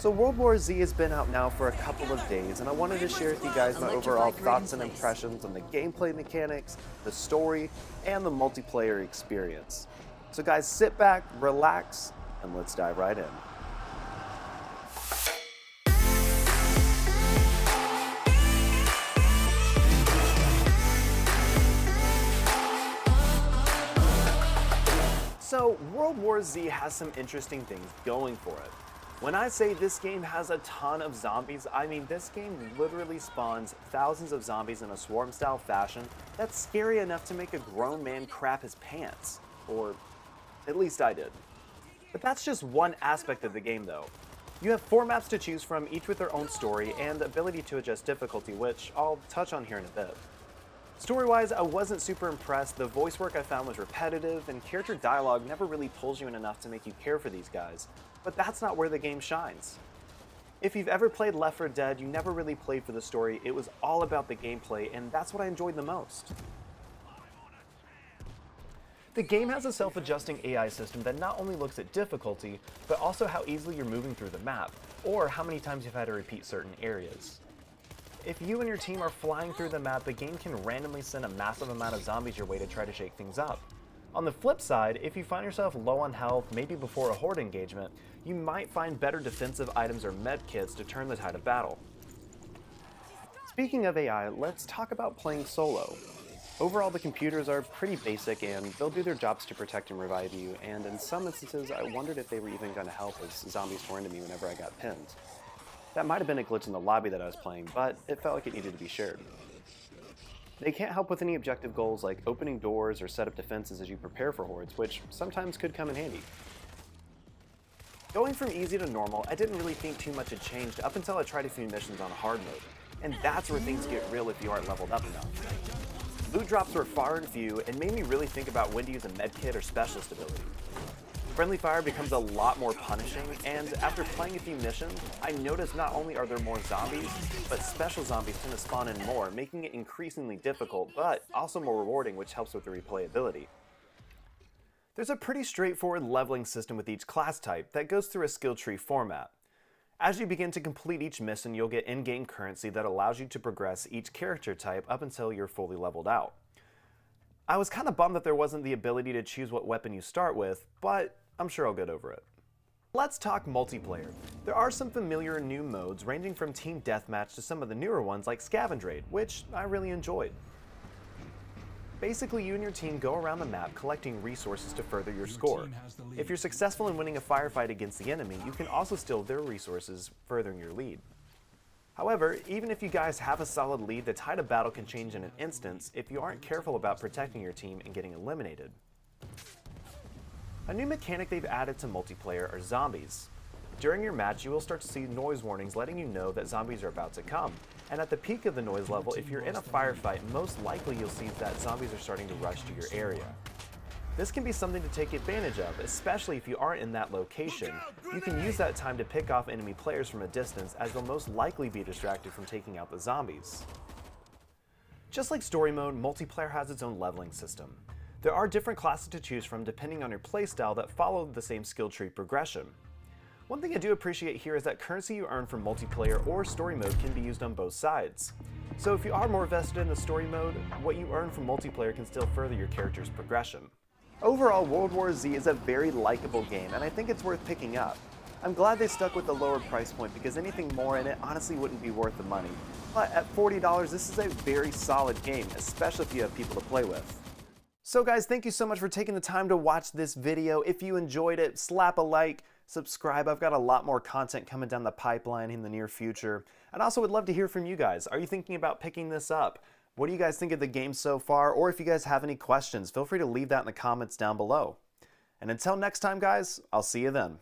So World War Z has been out now for a couple of days, and I wanted to share with you guys my overall Electrified grid in thoughts and place. impressions on the gameplay mechanics, the story, and the multiplayer experience. So guys, sit back, relax, and let's dive right in. So World War Z has some interesting things going for it. When I say this game has a ton of zombies, I mean this game literally spawns thousands of zombies in a swarm-style fashion that's scary enough to make a grown man crap his pants. Or at least I did. But that's just one aspect of the game though. You have 4 maps to choose from, each with their own story and ability to adjust difficulty, which I'll touch on here in a bit. Story-wise, I wasn't super impressed. The voice work I found was repetitive, and character dialogue never really pulls you in enough to make you care for these guys. But that's not where the game shines. If you've ever played Left 4 Dead, you never really played for the story. It was all about the gameplay, and that's what I enjoyed the most. The game has a self-adjusting AI system that not only looks at difficulty, but also how easily you're moving through the map, or how many times you've had to repeat certain areas. If you and your team are flying through the map, the game can randomly send a massive amount of zombies your way to try to shake things up. On the flip side, if you find yourself low on health, maybe before a horde engagement, you might find better defensive items or med kits to turn the tide of battle. Speaking of AI, let's talk about playing solo. Overall, the computers are pretty basic and they'll do their jobs to protect and revive you, and in some instances I wondered if they were even going to help as zombies tore into me whenever I got pinned. That might have been a glitch in the lobby that I was playing, but it felt like it needed to be shared. They can't help with any objective goals like opening doors or set up defenses as you prepare for hordes, which sometimes could come in handy. Going from easy to normal, I didn't really think too much had changed up until I tried a few missions on hard mode, and that's where things get real if you aren't leveled up enough. Loot drops were far and few and made me really think about when to use a medkit or specialist ability. Friendly fire becomes a lot more punishing, and after playing a few missions, I noticed not only are there more zombies, but special zombies tend to spawn in more, making it increasingly difficult, but also more rewarding, which helps with the replayability. There's a pretty straightforward leveling system with each class type that goes through a skill tree format. As you begin to complete each mission, you'll get in-game currency that allows you to progress each character type up until you're fully leveled out. I was kind of bummed that there wasn't the ability to choose what weapon you start with, but I'm sure I'll get over it. Let's talk multiplayer. There are some familiar new modes ranging from Team Deathmatch to some of the newer ones like Scavenge Raid, which I really enjoyed. Basically, you and your team go around the map collecting resources to further your score. If you're successful in winning a firefight against the enemy, you can also steal their resources, furthering your lead. However, even if you guys have a solid lead, the tide of battle can change in an instant if you aren't careful about protecting your team and getting eliminated. A new mechanic they've added to multiplayer are zombies. During your match, you will start to see noise warnings letting you know that zombies are about to come. And at the peak of the noise level, if you're in a firefight, most likely you'll see that zombies are starting to rush to your area. This can be something to take advantage of, especially if you aren't in that location. You can use that time to pick off enemy players from a distance, as they'll most likely be distracted from taking out the zombies. Just like story mode, multiplayer has its own leveling system. There are different classes to choose from depending on your playstyle that follow the same skill tree progression. One thing I do appreciate here is that currency you earn from multiplayer or story mode can be used on both sides. So if you are more vested in the story mode, what you earn from multiplayer can still further your character's progression. Overall, World War Z is a very likable game, and I think it's worth picking up. I'm glad they stuck with the lower price point because anything more in it honestly wouldn't be worth the money. But at $40, this is a very solid game, especially if you have people to play with. So guys, thank you so much for taking the time to watch this video. If you enjoyed it, slap a like, subscribe. I've got a lot more content coming down the pipeline in the near future. And also would love to hear from you guys. Are you thinking about picking this up? What do you guys think of the game so far? Or if you guys have any questions, feel free to leave that in the comments down below. And until next time guys, I'll see you then.